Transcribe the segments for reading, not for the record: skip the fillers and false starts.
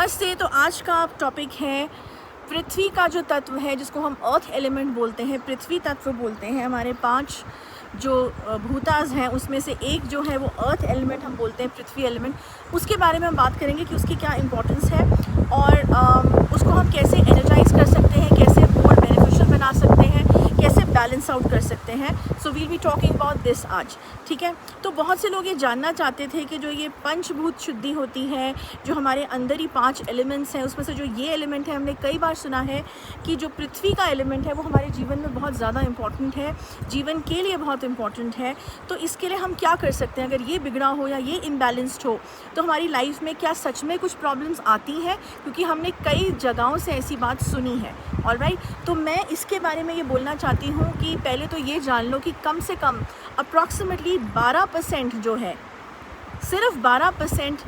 नमस्ते। तो आज का टॉपिक है पृथ्वी का जो तत्व है जिसको हम अर्थ एलिमेंट बोलते हैं, पृथ्वी तत्व बोलते हैं। हमारे 5 जो भूताज हैं उसमें से एक जो है वो अर्थ एलिमेंट हम बोलते हैं, पृथ्वी एलिमेंट। उसके बारे में हम बात करेंगे कि उसकी क्या इम्पोर्टेंस है और उसको हम कैसे एनर्जाइज कर सकते हैं, कैसे मोर बेनिफिशियल बना सकते हैं, कैसे बैलेंस आउट कर सकते हैं। So we'll be talking about this आज, ठीक है। तो बहुत से लोग ये जानना चाहते थे कि जो ये पंचभूत शुद्धि होती है, जो हमारे अंदर ही 5 एलिमेंट्स हैं, उसमें से जो ये एलिमेंट है, हमने कई बार सुना है कि जो पृथ्वी का एलिमेंट है वो हमारे जीवन में बहुत ज़्यादा इम्पॉर्टेंट है, जीवन के लिए बहुत इम्पॉर्टेंट है। तो इसके लिए हम क्या कर सकते हैं अगर ये बिगड़ा हो या ये इम्बैलेंस्ड हो, तो हमारी लाइफ में क्या सच में कुछ प्रॉब्लम्स आती हैं, क्योंकि हमने कई जगहों से ऐसी बात सुनी है। ऑलराइट, तो मैं इसके बारे में ये बोलना चाहती हूँ कि पहले तो ये जान लो कि कम से कम अप्रॉक्सीमेटली 12% जो है, सिर्फ 12%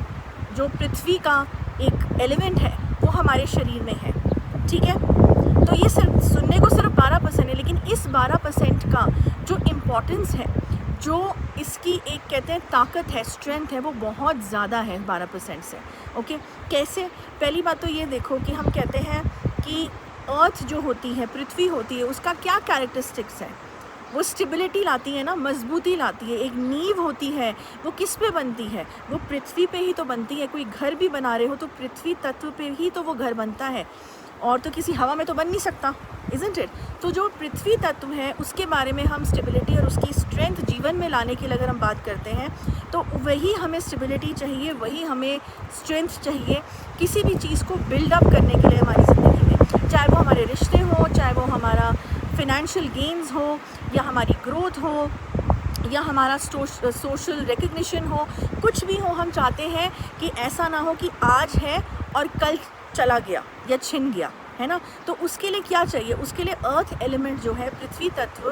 जो पृथ्वी का एक एलिमेंट है वो हमारे शरीर में है, ठीक है। तो ये सिर्फ सुनने को सिर्फ 12% है, लेकिन इस 12% का जो इम्पोर्टेंस है, जो इसकी एक कहते हैं ताकत है, स्ट्रेंथ है, वो बहुत ज़्यादा है 12% से। ओके, कैसे? पहली बात तो ये देखो कि हम कहते हैं कि अर्थ जो होती है, पृथ्वी होती है, उसका क्या कैरेक्टरिस्टिक्स है? वो स्टेबिलिटी लाती है ना, मजबूती लाती है। एक नींव होती है, वो किस पे बनती है? वो पृथ्वी पे ही तो बनती है। कोई घर भी बना रहे हो तो पृथ्वी तत्व पे ही तो वो घर बनता है, और तो किसी हवा में तो बन नहीं सकता, इज़न्ट इट? तो जो पृथ्वी तत्व है उसके बारे में हम स्टेबिलिटी और उसकी स्ट्रेंथ जीवन में लाने के लिए अगर हम बात करते हैं, तो वही हमें स्टेबिलिटी चाहिए, वही हमें स्ट्रेंथ चाहिए किसी भी चीज़ को बिल्डअप करने के लिए हमारी ज़िंदगी में। चाहे वो हमारे रिश्ते हों, चाहे वो हमारा फिनेंशियल गेन्स हो, या हमारी ग्रोथ हो, या हमारा सोशल रिकग्निशन हो, कुछ भी हो। हम चाहते हैं कि ऐसा ना हो कि आज है और कल चला गया या छिन गया, है ना। तो उसके लिए क्या चाहिए? उसके लिए अर्थ एलिमेंट जो है, पृथ्वी तत्व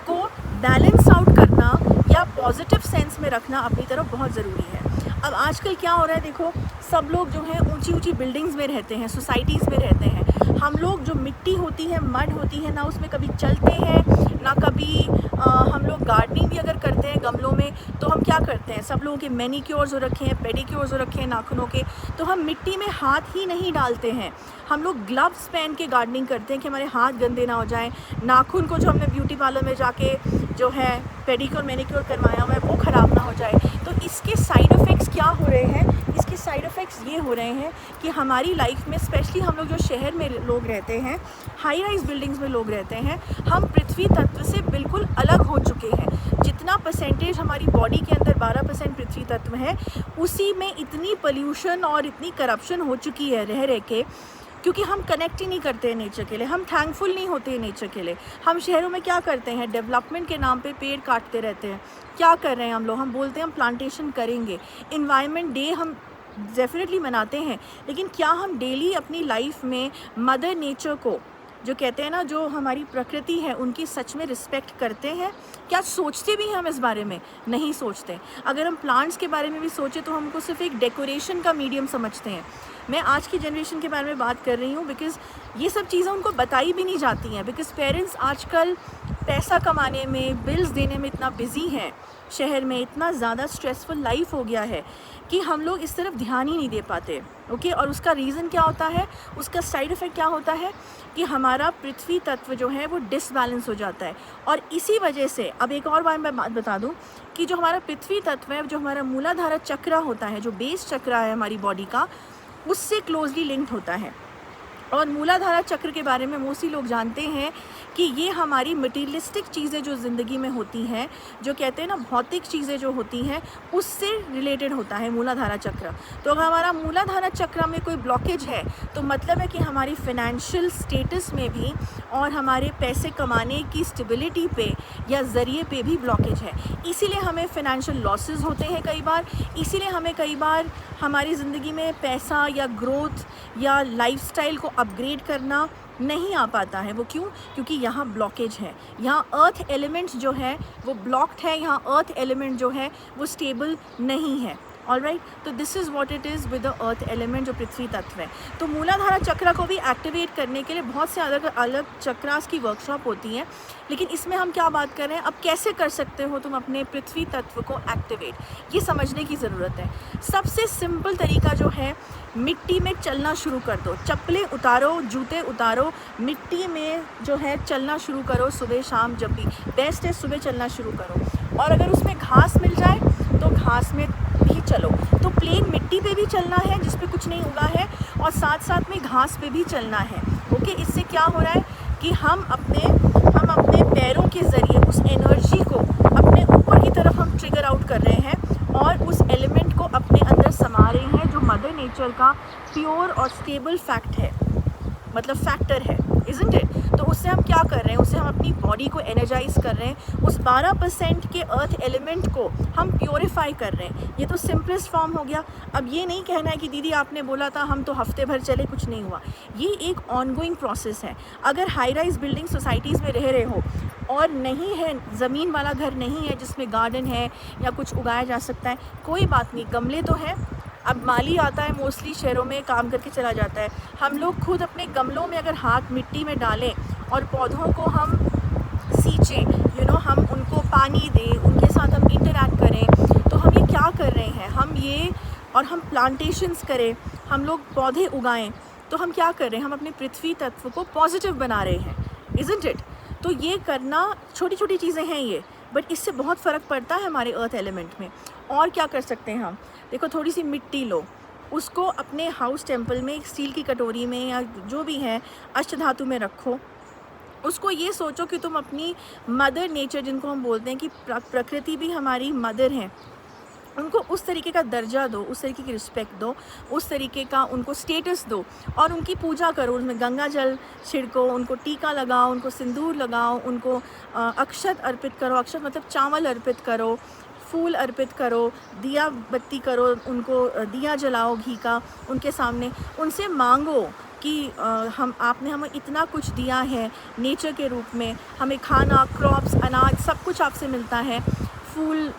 को बैलेंस आउट करना या पॉजिटिव सेंस में रखना अपनी तरफ बहुत ज़रूरी है। अब आजकल क्या हो रहा है, देखो, सब लोग जो हैं ऊंची ऊंची बिल्डिंग्स में रहते हैं, सोसाइटीज़ में रहते हैं। हम लोग जो मिट्टी होती है, मड होती है ना, उसमें कभी चलते हैं ना कभी हम लोग गार्डनिंग भी अगर करते हैं गमलों में, तो हम क्या करते हैं, सब लोगों के मैनिक्योर्स हो रखे हैं, पेडिक्योर्स हो रखे हैं नाखूनों के, तो हम मिट्टी में हाथ ही नहीं डालते हैं। हम लोग ग्लव्स पहन के गार्डनिंग करते हैं कि हमारे हाथ गंदे ना हो जाएं, नाखून को जो हमने ब्यूटी पार्लर में जाके जो है पेडिक्योर मैनिक्योर करवाया हुआ है वो ख़राब ना हो जाए। तो इसके साइड इफ़ेक्ट्स क्या हो रहे हैं? इसके साइड इफ़ेक्ट्स ये हो रहे हैं कि हमारी लाइफ में, स्पेशली हम लोग जो शहर में लोग रहते हैं, हाई राइज बिल्डिंग्स में लोग रहते हैं, हम पृथ्वी तत्व से बिल्कुल अलग हो चुके हैं। जितना परसेंटेज हमारी बॉडी के अंदर 12% पृथ्वी तत्व है, उसी में इतनी पोल्यूशन और इतनी करप्शन हो चुकी है रह रह के, क्योंकि हम कनेक्ट ही नहीं करते हैं नेचर के लिए, हम थैंकफुल नहीं होते हैं नेचर के लिए। हम शहरों में क्या करते हैं, डेवलपमेंट के नाम पे पेड़ काटते रहते हैं। क्या कर रहे हैं हम लोग? हम बोलते हैं हम प्लांटेशन करेंगे, इन्वायरमेंट डे हम डेफिनेटली मनाते हैं, लेकिन क्या हम डेली अपनी लाइफ में मदर नेचर को, जो कहते हैं ना, जो हमारी प्रकृति है, उनकी सच में रिस्पेक्ट करते हैं? क्या सोचते भी हैं हम इस बारे में? नहीं सोचते। अगर हम प्लांट्स के बारे में भी सोचें तो हमको सिर्फ एक डेकोरेशन का मीडियम समझते हैं। मैं आज की जनरेशन के बारे में बात कर रही हूँ, बिकॉज़ ये सब चीज़ें उनको बताई भी नहीं जाती हैं, बिकॉज़ पेरेंट्स आजकल पैसा कमाने में, बिल्स देने में इतना बिजी हैं, शहर में इतना ज़्यादा स्ट्रेसफुल लाइफ हो गया है कि हम लोग इस तरफ ध्यान ही नहीं दे पाते। ओके, और उसका रीज़न क्या होता है, उसका साइड इफ़ेक्ट क्या होता है कि हमारा पृथ्वी तत्व जो है वो डिसबैलेंस हो जाता है। और इसी वजह से, अब एक और बार मैं बात बता दूं कि जो हमारा पृथ्वी तत्व है, जो हमारा मूलाधार चक्र होता है, जो बेस चक्र है हमारी बॉडी का, उससे क्लोजली लिंक्ड होता है। और मूलाधारा चक्र के बारे में मोस्टली लोग जानते हैं कि ये हमारी मटीरियलिस्टिक चीज़ें जो ज़िंदगी में होती हैं, जो कहते हैं ना भौतिक चीज़ें जो होती हैं, उससे रिलेटेड होता है मूलाधारा चक्र। तो अगर हमारा मूलाधारा चक्र में कोई ब्लॉकेज है, तो मतलब है कि हमारी फिनेंशियल स्टेटस में भी और हमारे पैसे कमाने की स्टेबिलिटी पे या ज़रिए पे भी ब्लॉकेज है। इसीलिए हमें फिनेंशियल लॉसेस होते हैं कई बार, इसीलिए हमें कई बार हमारी ज़िंदगी में पैसा या ग्रोथ या लाइफस्टाइल को अपग्रेड करना नहीं आ पाता है। वो क्यों? क्योंकि यहाँ ब्लॉकेज है, यहाँ अर्थ एलिमेंट जो है वो ब्लॉक्ड है, यहाँ अर्थ एलिमेंट जो है वो स्टेबल नहीं है। ऑलराइट। तो this is what it is with the earth element, जो पृथ्वी तत्व है। तो मूलाधारा चक्र को भी एक्टिवेट करने के लिए बहुत से अलग अलग चक्रास की वर्कशॉप होती हैं, लेकिन इसमें हम क्या बात कर रहे हैं, अब कैसे कर सकते हो तुम अपने पृथ्वी तत्व को एक्टिवेट, ये समझने की ज़रूरत है। सबसे सिंपल तरीका जो है, मिट्टी में चलना शुरू कर दो, चप्पलें उतारो, जूते उतारो, मिट्टी में जो है चलना शुरू करो सुबह शाम, जब भी बेस्ट है सुबह चलना शुरू करो। और अगर उसमें घास मिल जाए तो घास में भी चलो। तो प्लेन मिट्टी पे भी चलना है जिस पे कुछ नहीं उगा है, और साथ साथ में घास पे भी चलना है। ओके, इससे क्या हो रहा है कि हम अपने पैरों के ज़रिए उस एनर्जी को अपने ऊपर की तरफ हम ट्रिगर आउट कर रहे हैं और उस एलिमेंट को अपने अंदर समा रहे हैं, जो मदर नेचर का प्योर और स्टेबल फैक्ट है, मतलब फैक्टर है, इज़न्ट इट। तो उससे हम क्या कर रहे हैं, उससे हम अपनी बॉडी को एनर्जाइज कर रहे हैं, उस 12% के अर्थ एलिमेंट को हम प्योरीफाई कर रहे हैं। ये तो सिंपलेस्ट फॉर्म हो गया। अब ये नहीं कहना है कि दीदी आपने बोला था हम तो हफ्ते भर चले, कुछ नहीं हुआ। ये एक ऑनगोइंग प्रोसेस है। अगर हाई राइज बिल्डिंग सोसाइटीज़ में रह रहे हो और नहीं है, ज़मीन वाला घर नहीं है जिसमें गार्डन है या कुछ उगाया जा सकता है, कोई बात नहीं, गमले तो हैं। अब माली आता है मोस्टली शहरों में, काम करके चला जाता है। हम लोग खुद अपने गमलों में अगर हाथ मिट्टी में डालें और पौधों को हम सींचें, हम उनको पानी दें, उनके साथ हम इंटरैक्ट करें, तो हम ये क्या कर रहे हैं, हम प्लांटेशंस करें, हम लोग पौधे उगाएं, तो हम क्या कर रहे हैं, हम अपने पृथ्वी तत्व को पॉजिटिव बना रहे हैं, इज़न्ट इट। तो ये करना, छोटी छोटी चीज़ें हैं ये, बट इससे बहुत फ़र्क पड़ता है हमारे अर्थ एलिमेंट में। और क्या कर सकते हैं हम, देखो थोड़ी सी मिट्टी लो, उसको अपने हाउस टेम्पल में एक स्टील की कटोरी में या जो भी है अष्टधातु में रखो। उसको ये सोचो कि तुम अपनी मदर नेचर, जिनको हम बोलते हैं कि प्रकृति भी हमारी मदर है, उनको उस तरीके का दर्जा दो, उस तरीके की रिस्पेक्ट दो, उस तरीके का उनको स्टेटस दो और उनकी पूजा करो। उसमें गंगा जल छिड़को, उनको टीका लगाओ, उनको सिंदूर लगाओ, उनको अक्षत अर्पित करो। अक्षत मतलब चावल अर्पित करो, फूल अर्पित करो, दिया बत्ती करो, उनको दिया जलाओ घी का उनके सामने। उनसे मांगो कि आपने हमें इतना कुछ दिया है नेचर के रूप में, हमें खाना, क्रॉप्स, अनाज सब कुछ आपसे मिलता है, फूल,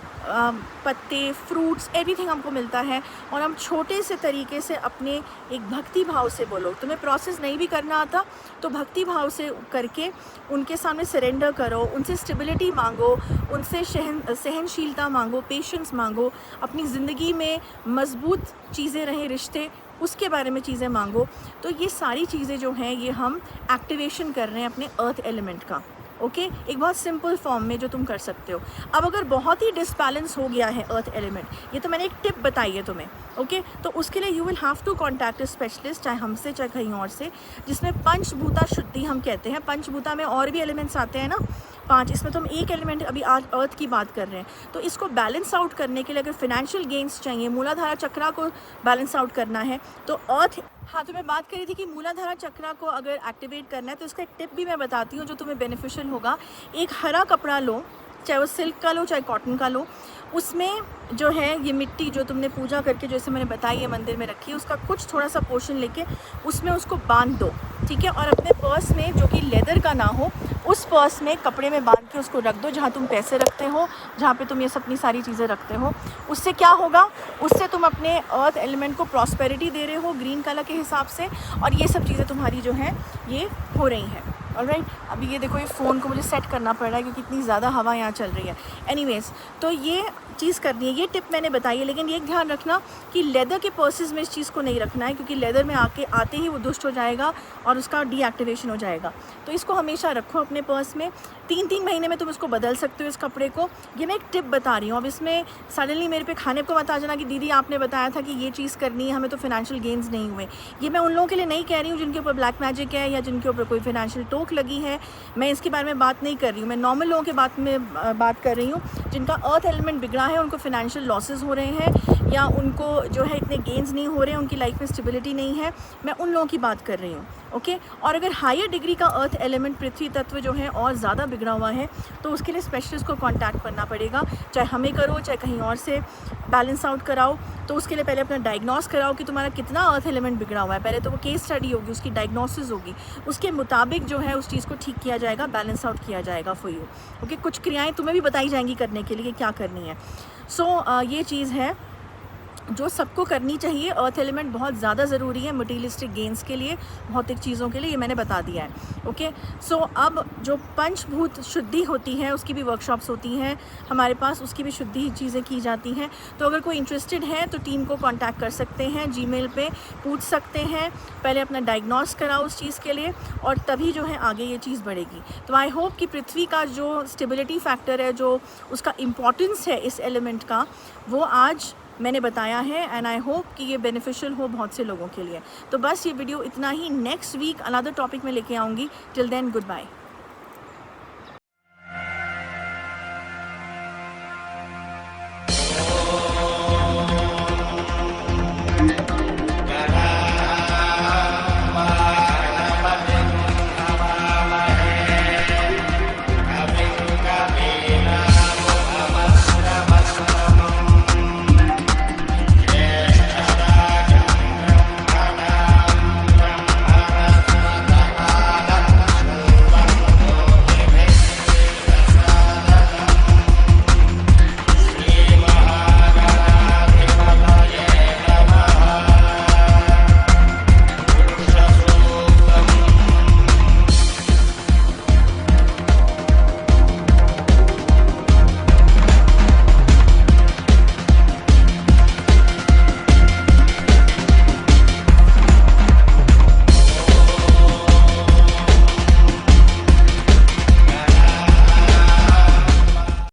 पत्ते, फ्रूट्स, एवरीथिंग हमको मिलता है। और हम छोटे से तरीके से अपने एक भक्ति भाव से बोलो। तुम्हें प्रोसेस नहीं भी करना आता तो भक्ति भाव से करके उनके सामने सरेंडर करो, उनसे स्टेबिलिटी मांगो, उनसे सहनशीलता मांगो, पेशेंस मांगो, अपनी ज़िंदगी में मजबूत चीज़ें रहें, रिश्ते, उसके बारे में चीज़ें मांगो। तो ये सारी चीज़ें जो हैं ये हम एक्टिवेशन कर रहे हैं अपने अर्थ एलिमेंट का। ओके, एक बहुत सिंपल फॉर्म में जो तुम कर सकते हो। अब अगर बहुत ही डिसबैलेंस हो गया है अर्थ एलिमेंट, ये तो मैंने एक टिप बताई है तुम्हें, ओके, तो उसके लिए you will have to contact a specialist, चाहे हमसे चाहे कहीं और से, जिसमें पंचभूता शुद्धि हम कहते हैं। पंचभूता में और भी एलिमेंट्स आते हैं ना, 5, इसमें तो हम एक एलिमेंट अभी आज अर्थ की बात कर रहे हैं। तो इसको बैलेंस आउट करने के लिए अगर फिनेंशियल गेन्स चाहिए, मूलाधारा चक्रा को बैलेंस आउट करना है तो अर्थ, हाँ, तो मैं बात करी थी कि मूलाधारा चक्रा को अगर एक्टिवेट करना है तो इसका एक टिप भी मैं बताती हूँ जो तुम्हें बेनिफिशियल होगा। एक हरा कपड़ा लो, चाहे वो सिल्क का लो चाहे कॉटन का लो, उसमें जो है ये मिट्टी जो तुमने पूजा करके जैसे मैंने बताई है मंदिर में रखी है, उसका कुछ थोड़ा सा पोर्शन लेके उसमें उसको बांध दो, ठीक है। और अपने पर्स में, जो कि लेदर का ना हो, उस पर्स में कपड़े में बांध के उसको रख दो, जहाँ तुम पैसे रखते हो, जहाँ पे तुम ये सब अपनी सारी चीज़ें रखते हो। उससे क्या होगा, उससे तुम अपने अर्थ एलिमेंट को प्रॉस्पेरिटी दे रहे हो ग्रीन कलर के हिसाब से, और ये सब चीज़ें तुम्हारी जो हैं ये हो रही हैं। ऑलराइट, अभी ये देखो, ये फ़ोन को मुझे सेट करना पड़ रहा है क्योंकि इतनी ज़्यादा हवा यहाँ चल रही है। एनीवेज़, तो ये चीज़ करनी है, ये टिप मैंने बताई है, लेकिन ये ध्यान रखना कि लेदर के पर्सेस में इस चीज़ को नहीं रखना है, क्योंकि लेदर में आते ही वो दुष्ट हो जाएगा और उसका डीएक्टिवेशन हो जाएगा। तो इसको हमेशा रखो अपने पर्स में। 3-3 महीने में तुम इसको बदल सकते हो इस कपड़े को। ये मैं एक टिप बता रही हूँ। अब इसमें सडनली मेरे पे खाने को मत आ जाना कि दीदी आपने बताया था कि ये चीज़ करनी है, हमें तो फिनेंशियल गेन्स नहीं हुए। ये मैं उन लोगों के लिए नहीं कह रही हूँ जिनके ऊपर ब्लैक मैजिक है या जिनके ऊपर कोई फिनेंशियल टोक लगी है, मैं इसके बारे में बात नहीं कर रही हूँ। मैं नॉर्मल लोगों के बात कर रही हूँ जिनका अर्थ एलिमेंट बिगड़ा है, उनको फिनेंशियल लॉसेस हो रहे हैं या उनको जो है इतने गेन्स नहीं हो रहे हैं, उनकी लाइफ में स्टेबिलिटी नहीं है, मैं उन लोगों की बात कर रही हूँ। ओके, और अगर हायर डिग्री का अर्थ एलिमेंट पृथ्वी तत्व जो है और ज़्यादा बिगड़ा हुआ है तो उसके लिए स्पेशलिस्ट को कांटेक्ट करना पड़ेगा, चाहे हमें करो चाहे कहीं और से बैलेंस आउट कराओ। तो उसके लिए पहले अपना डायग्नोस कराओ कि तुम्हारा कितना अर्थ एलिमेंट बिगड़ा हुआ है। पहले तो वो केस स्टडी होगी, उसकी डायग्नोसिस होगी, उसके मुताबिक जो है उस चीज़ को ठीक किया जाएगा, बैलेंस आउट किया जाएगा फॉर यू। ओके, कुछ क्रियाएँ तुम्हें भी बताई जाएंगी करने के लिए क्या करनी है। सो ये चीज़ है जो सबको करनी चाहिए। अर्थ एलिमेंट बहुत ज़्यादा ज़रूरी है मटीरियलिस्टिक गेन्स के लिए, भौतिक चीज़ों के लिए, ये मैंने बता दिया है। ओके, सो अब जो पंचभूत शुद्धि होती है उसकी भी वर्कशॉप्स होती हैं हमारे पास, उसकी भी शुद्धि चीज़ें की जाती हैं। तो अगर कोई इंटरेस्टेड है तो टीम को कांटेक्ट कर सकते हैं, जीमेल पे पूछ सकते हैं, पहले अपना डायग्नोस कराओ उस चीज़ के लिए और तभी जो है आगे ये चीज़ बढ़ेगी। तो आई होप कि पृथ्वी का जो स्टेबिलिटी फैक्टर है, जो उसका इम्पॉर्टेंस है इस एलिमेंट का, वो आज मैंने बताया है एंड आई होप कि ये बेनिफिशियल हो बहुत से लोगों के लिए। तो बस ये वीडियो इतना ही, नेक्स्ट वीक अनदर टॉपिक में लेके आऊँगी। Till then good bye.